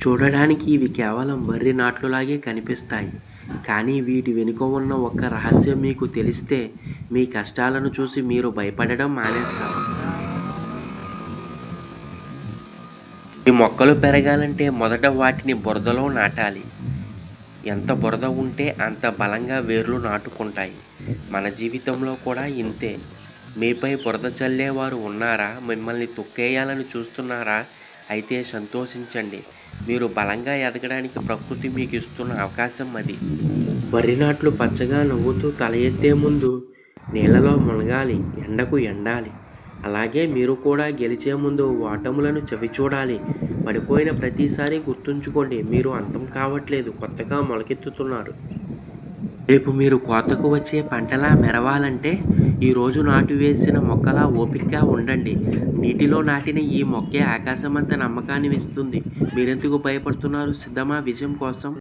చూడడానికి ఇవి కేవలం వరి నాట్లులాగే కనిపిస్తాయి. కానీ వీటి వెనుక ఉన్న ఒక్క రహస్యం మీకు తెలిస్తే మీ కష్టాలను చూసి మీరు భయపడడం మానేస్తారు. ఈ మొక్కలు పెరగాలంటే మొదట వాటిని బురదలో నాటాలి. ఎంత బురద ఉంటే అంత బలంగా వేర్లు నాటుకుంటాయి. మన జీవితంలో కూడా ఇంతే. మీపై బురద చల్లేవారు ఉన్నారా? మిమ్మల్ని తొక్కేయాలని చూస్తున్నారా? అయితే సంతోషించండి. మీరు బలంగా ఎదగడానికి ప్రకృతి మీకు ఇస్తున్న అవకాశం అది. వరి నాట్లు పచ్చగా నవ్వుతూ తల ఎత్తే ముందు నీళ్ళలో మునగాలి, ఎండకు ఎండాలి. అలాగే మీరు కూడా గెలిచే ముందు ఓటములను చవిచూడాలి. పడిపోయిన ప్రతిసారి గుర్తుంచుకోండి, మీరు అంతం కావట్లేదు, కొత్తగా మొలకెత్తుతున్నారు. రేపు మీరు కోతకు వచ్చే పంటలా మెరవాలంటే ఈరోజు నాటు వేసిన మొక్కలా ఓపికగా ఉండండి. నీటిలో నాటిన ఈ మొక్కే ఆకాశమంత నమ్మకాన్ని ఇస్తుంది. మీరెందుకు భయపడుతున్నారు? సిద్ధమా విజయం కోసం?